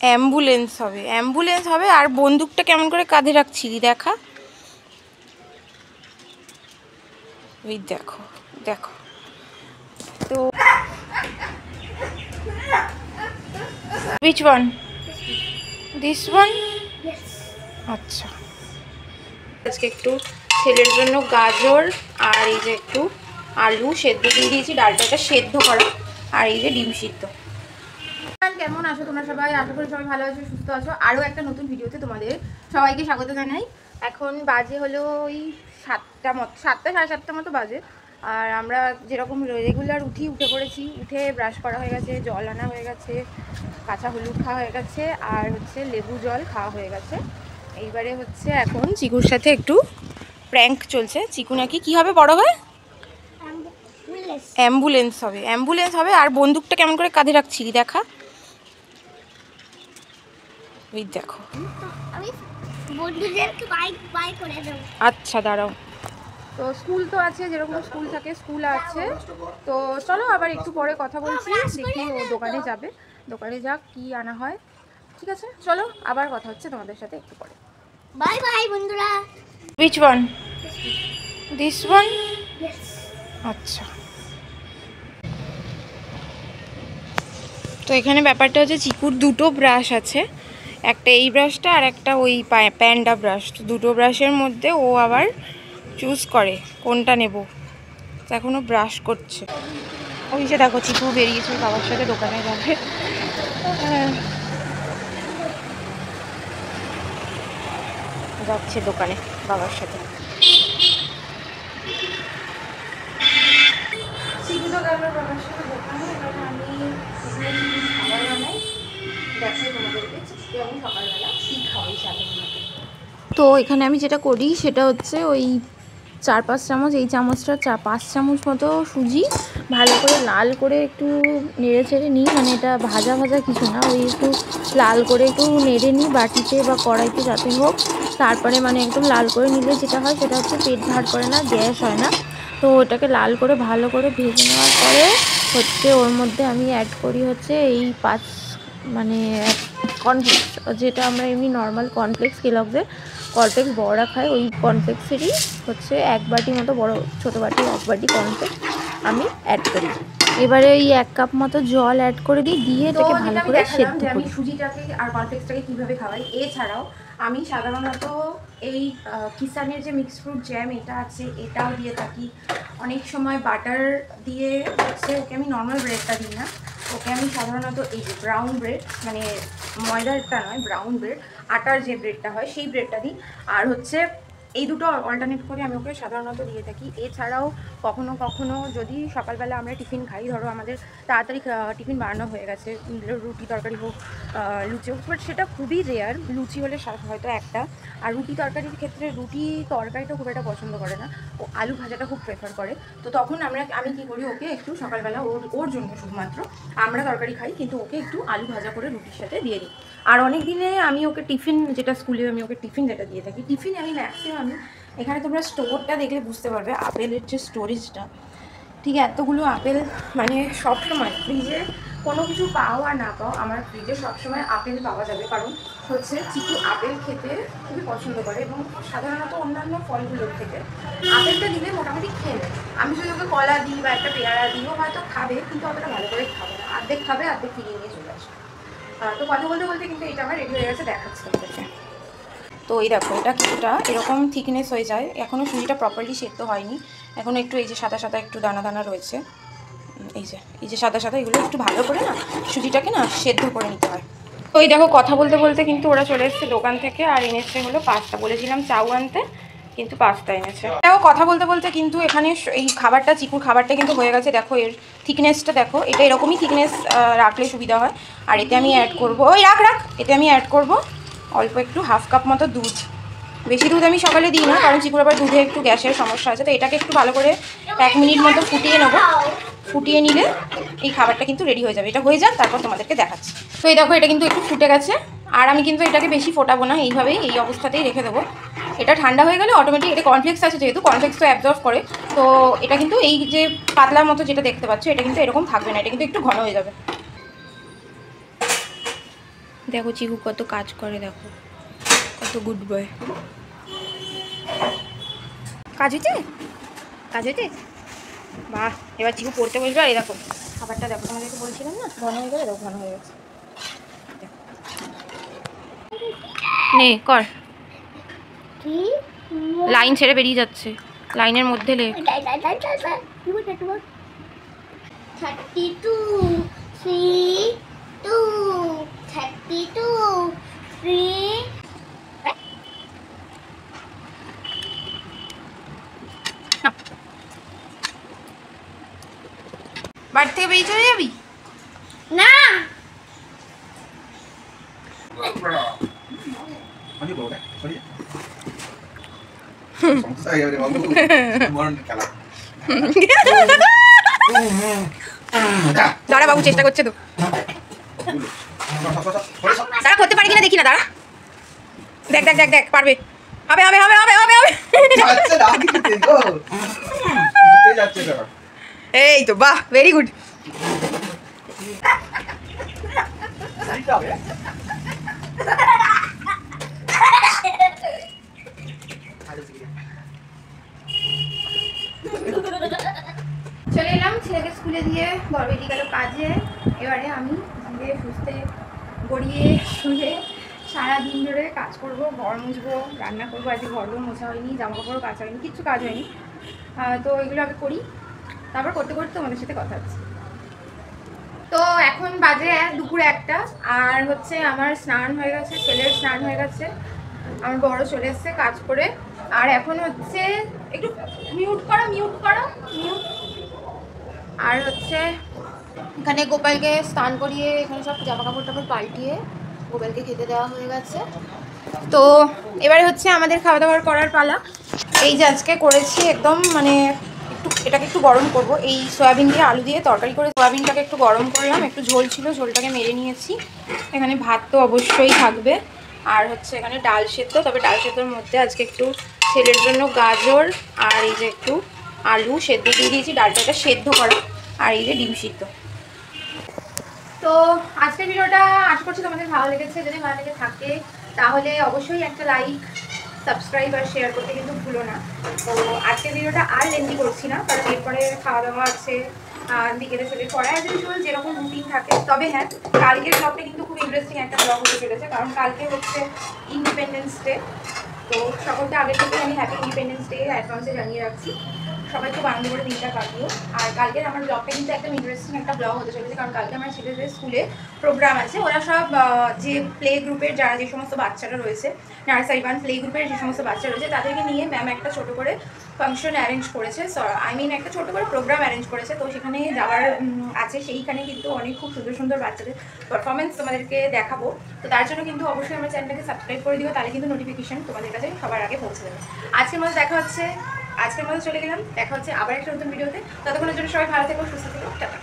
Ambulance হবে, ambulance হবে। আর বন্দুকটা কেমন করে কাঁধে রাখছিলি দেখা, ওই দেখো দেখো। তো which one? This one? আচ্ছা, আজকে একটু ছেলের জন্য গাজর আর এই যে একটু আলু সেদ্ধ দিয়ে দিয়েছি, ডালটা সেদ্ধ করা, আর এই যে ডিম সিদ্ধ। কেমন আছো তোমরা সবাই? আশা করি সবাই ভালো আছো, সুস্থ আছো। আরও একটা নতুন ভিডিওতে তোমাদের সবাইকে স্বাগত জানাই। এখন বাজে হলো ওই 7টা মতো, 7টা সাড়ে 7টা মতো বাজে। আর আমরা যেরকম রেগুলার উঠে পড়েছি। উঠে ব্রাশ করা হয়ে গেছে, জল আনা হয়ে গেছে, কাঁচা হলুদ খাওয়া হয়ে গেছে, আর হচ্ছে লেবু জল খাওয়া হয়ে গেছে। এইবারে হচ্ছে এখন চিকুর সাথে একটু প্র্যাঙ্ক চলছে। চিকু নাকি কী হবে বড় হয়? অ্যাম্বুলেন্স হবে, অ্যাম্বুলেন্স হবে। আর বন্দুকটা কেমন করে কাঁধে রাখছিলি দেখা, ওই দেখো। আচ্ছা দাঁড়াও। তো স্কুল তো আছে, যেরকম স্কুল থাকে স্কুল আছে। তো চলো আবার একটু পরে কথা বলছি। দেখি ও দোকানে যাবে, দোকানে যাক কি আনা হয়। ঠিক আছে, চলো আবার কথা হচ্ছে তোমাদের সাথে একটু পরে। বাই বাই বন্ধুরা। Which one? This one? আচ্ছা। তো এখানে ব্যাপারটা হচ্ছে চিকুর দুটো ব্রাশ আছে, একটা এই ব্রাশটা আর একটা ওই প্যান্ডা ব্রাশ। তো দুটো ব্রাশের মধ্যে ও আবার চুজ করে কোনটা নেব। তো এখনও ব্রাশ করছে। ওই যে দেখো চিকু বেরিয়েছে বাবার সাথে দোকানে যাবে। যাচ্ছে দোকানে বাবার সাথে। চিকু তো গেল বাবার সাথে দোকানে। এবার আমি খাবার বানাই, দেখাই তোমাদেরকে চিকুকে আমি সকালবেলা কী খাওয়াই সাধারণত। তো এখানে আমি যেটা করি সেটা হচ্ছে ওই 4-5 চামচ, এই চামচটা 5 চামচ মতো সুজি ভালো করে লাল করে একটু নেড়ে ছেড়ে নিই। মানে এটা ভাজা ভাজা কিছু না, ওই একটু লাল করে একটু নেড়ে নিই বাটিতে বা কড়াইতে যাতে হোক। তারপরে মানে একদম লাল করে নিলে যেটা হয় সেটা হচ্ছে পেট ভার করে না, গ্যাস হয় না। তো ওটাকে লাল করে ভালো করে ভেজে নেওয়ার পরে হচ্ছে ওর মধ্যে আমি অ্যাড করি হচ্ছে এই 5 মানে কর্নফ্লেক্স, যেটা আমরা এমনি নর্মাল কর্নফ্লেক্স কেলগসের কর্নফ্লেক্স বড়রা খায়, ওই কর্নফ্লেক্সেরই হচ্ছে 1 বাটি মতো, বড় ছোটো বাটি 1 বাটি কর্নফ্লেক্স আমি অ্যাড করি। এবারে এই 1 কাপ মতো জল অ্যাড করে দিই, দিয়ে এটাকে ভালো করে সেদ্ধ করি। আমি সুজিটাকে আর কর্নফ্লেক্সটাকে কীভাবে খাওয়াই। এছাড়াও আমি সাধারণত এই কিষানের যে মিক্সড ফ্রুট জ্যাম এটা আছে, এটাও দিয়ে থাকি। অনেক সময় বাটার দিয়ে হচ্ছে ওকে আমি নর্মাল ব্রেডটা দিই না, ওকে আমি সাধারণত এই যে ব্রাউন ব্রেড, মানে ময়দারটা নয়, ব্রাউন ব্রেড, আটার যে ব্রেডটা হয় সেই ব্রেডটা দিই। আর হচ্ছে এই দুটো অল্টারনেট করে আমি ওকে সাধারণত দিয়ে থাকি। এছাড়াও কখনো কখনো যদি সকালবেলা আমরা টিফিন খাই, ধরো আমাদের তাড়াতাড়ি টিফিন বানানো হয়ে গেছে, রুটি তরকারি হোক, লুচি হোক, বাট সেটা খুবই রেয়ার। লুচি হলে হয়তো একটা, আর রুটি তরকারির ক্ষেত্রে রুটি তরকারিটা খুব একটা পছন্দ করে না, ও আলু ভাজাটা খুব প্রেফার করে। তো তখন আমি কী করি, ওকে একটু সকালবেলা ওর জন্য শুধুমাত্র আমরা তরকারি খাই, কিন্তু ওকে একটু আলু ভাজা করে রুটির সাথে দিয়ে দিই। আর অনেক দিনে আমি ওকে টিফিন, যেটা স্কুলে আমি ওকে টিফিন যেটা দিয়ে থাকি, টিফিনে আমি ম্যাক্সিমাম এখানে তোমরা স্টোরটা দেখলে বুঝতে পারবে, আপেলের যে স্টোরেজটা, ঠিক এতগুলো আপেল মানে সবসময় ফ্রিজে কোনো কিছু পাও আর না পাও, আমার ফ্রিজে সবসময় আপেল পাওয়া যাবে। কারণ হচ্ছে চিকু আপেল খেতে খুবই পছন্দ করে, এবং সাধারণত অন্যান্য ফলগুলোর থেকে আপেলটা দিলে মোটামুটি খেয়ে নেয়। আমি যদি ওকে কলা দিই বা একটা পেয়ারা দিও হয়তো খাবে, কিন্তু অতটা ভালো করে খাবে না, অর্ধেক খাবে অর্ধেক ফিরিয়ে নিয়ে চলে আসবে। তো কথা বলতে বলতে কিন্তু এটা আমার রেডি হয়ে গেছে, দেখাচ্ছে তোমাদেরকে। তো এই দেখো, এটা কিছুটা এরকম থিকনেস হয়ে যায়। এখনও সুজিটা প্রপারলি সেদ্ধ হয়নি, এখনও একটু এই যে সাদা সাদা একটু দানা দানা রয়েছে। এই যে সাদা সাদা, এগুলো একটু ভালো করে না সুজিটাকে না সেদ্ধ করে নিতে হয়। তো এই দেখো, কথা বলতে বলতে কিন্তু ওরা চলে এসছে দোকান থেকে, আর এনেছে হলো পাস্তা। বলেছিলাম চাউ আনতে, কিন্তু পাস্তা এনেছে। দেখো কথা বলতে বলতে কিন্তু এখানে এই খাবারটা, চিকুর খাবারটা কিন্তু হয়ে গেছে। দেখো এর থিকনেসটা দেখো, এটা এরকমই থিকনেস রাখলে সুবিধা হয়। আর এতে আমি অ্যাড করবো, ওই রাখ, এতে আমি অ্যাড করবো অল্প একটু 1/2 কাপ মতো দুধ। বেশি দুধ আমি সকালে দিই না, কারণ চিকুর আবার দুধে একটু গ্যাসের সমস্যা আছে। তো এটাকে একটু ভালো করে 1 মিনিট মতো ফুটিয়ে নেবো। ফুটিয়ে নিলে এই খাবারটা কিন্তু রেডি হয়ে যাবে। এটা হয়ে যাক, তারপর তোমাদেরকে দেখাচ্ছি। তো এই দেখো, এটা কিন্তু একটু ফুটে গেছে। আর আমি কিন্তু এটাকে বেশি ফোটাবো না, এইভাবেই এই অবস্থাতেই রেখে দেবো। এটা ঠান্ডা হয়ে গেলে অটোমেটিক, এটা কর্নফ্লেক্স আছে যেহেতু, কর্নফ্লেক্স তো অ্যাবজর্ব করে। তো এটা কিন্তু এই যে পাতলার মতো যেটা দেখতে পাচ্ছ, এটা কিন্তু এরকম থাকবে না, এটা কিন্তু একটু ঘন হয়ে যাবে। দেখো চিকু কত কাজ করে, দেখো কত গুড বয়। কাজ হয়েছে, কাজ হয়েছে, বাহ। এবার চিকু পড়তে বসবে। আর এই দেখো খাবারটা দেখো, তোমাদেরকে বলছিলাম না ঘন হয়ে গেলে, দেখো ঘন হয়ে গেছে। নে কর, কি লাইন ছেড়ে বেরিয়ে যাচ্ছে, লাইনের মধ্যে লে। 32 3 2 32 3 বাড়ি থেকে বেরিয়ে চলে যাবি? না দাঁড়া বাবু, চেষ্টা করছে তো, দাঁড়া করতে পারি কিনা দেখি না, দাঁড়া। দেখ দেখ দেখ দেখ, পারবে, হবে হবে হবে হবে হবে হবে। এই তো, বাহ, ভেরি গুড। চলে এলাম ছেলেকে স্কুলে দিয়ে, বড় বেরিয়ে গেল কাজে। এবারে আমি ধীরে সুস্থে গড়িয়ে শুয়ে সারাদিন ধরে কাজ করব, ঘর মুছবো, রান্না করবো। আজকে ঘরও মোছা হয়নি, জামা কাপড়ও কাচা হয়নি, কিচ্ছু কাজ হয়নি। তো এগুলো আগে করি, তারপর করতে করতে তোমাদের সাথে কথা হচ্ছে। তো এখন বাজে দুপুরে 1টা, আর হচ্ছে আমার স্নান হয়ে গেছে, ছেলের স্নান হয়ে গেছে, আমার বড় চলে এসছে কাজ করে। আর এখন হচ্ছে একটু মিউট করো মিউট করো মিউট। আর হচ্ছে এখানে গোপালকে স্নান করিয়ে, এখানে সব জামা কাপড় টাপড় পাল্টিয়ে গোপালকে খেতে দেওয়া হয়ে গেছে। তো এবারে হচ্ছে আমাদের খাওয়া দাওয়ার করার পালা। এই যে আজকে করেছি একদম মানে এটাকে একটু গরম করব, এই সয়াবিন দিয়ে আলু দিয়ে তরকারি করে সয়াবিনটাকে একটু গরম করলাম, একটু ঝোল ছিল, ঝোলটাকে মেরে নিয়েছি। এখানে ভাত তো অবশ্যই থাকবে, আর হচ্ছে এখানে ডাল সেদ্ধ। তবে ডাল সেদ্ধর মধ্যে আজকে একটু ছেলের জন্য গাজর আর এই যে একটু আলু সেদ্ধ দিয়ে দিয়েছি, ডালটাটা সেদ্ধ করা, আর এই যে ডিম সিদ্ধ। তো আজকের ভিডিওটা আশা করছি তোমাদের ভালো লেগেছে। যদি ভালো লেগে থাকে তাহলে অবশ্যই একটা লাইক, সাবস্ক্রাইব আর শেয়ার করতে কিন্তু ভুলো না। তো আজকের ভিডিওটা আর লেন্দি করছি না, কারণ এরপরে খাওয়া দাওয়া আছে, বিকেলে ছেলে পড়া, অ্যাজ ইউজুয়াল যেরকম রুটিন থাকে। তবে হ্যাঁ, কালকের ব্লগটা কিন্তু খুব ইন্টারেস্টিং একটা ব্লগ হতে চলেছে, কারণ কালকে হচ্ছে ইন্ডিপেন্ডেন্স ডে। তো সকলকে আগে থেকে আমি হ্যাপি ইন্ডিপেন্ডেন্স ডে অ্যাডভান্সে জানিয়ে রাখছি। সবাই খুব আনন্দ করে দিনটা কাটিও। আর কালকের আমার ব্লগটা কিন্তু একদম ইন্টারেস্টিং একটা ব্লগ হতে চলেছে, কারণ কালকে আমার ছেলেদের স্কুলে প্রোগ্রাম আছে। ওরা সব যে প্লে গ্রুপের যারা যে সমস্ত বাচ্চারা রয়েছে, নার্সারি 1 প্লে গ্রুপের যে সমস্ত বাচ্চা রয়েছে, তাদেরকে নিয়ে ম্যাম একটা ছোট করে ফাংশন অ্যারেঞ্জ করেছে, একটা ছোট করে প্রোগ্রাম অ্যারেঞ্জ করেছে। তো সেখানে যাওয়ার আছে, সেইখানে কিন্তু অনেক খুব সুন্দর সুন্দর বাচ্চাদের পারফরমেন্স তোমাদেরকে দেখাবো। তো তার জন্য কিন্তু অবশ্যই আমার চ্যানেলটাকে সাবস্ক্রাইব করে দিও, তাহলে কিন্তু নোটিফিকেশন তোমাদের কাছে সবার আগে পৌঁছে যাবে। আজকের মধ্যে দেখা হচ্ছে, আজকের মধ্যে চলে গেলাম, দেখা হচ্ছে আবার একটা নতুন ভিডিওতে। ততক্ষণের জন্য সবাই ভালো থেকো, সুস্থ থেকো, টাটা।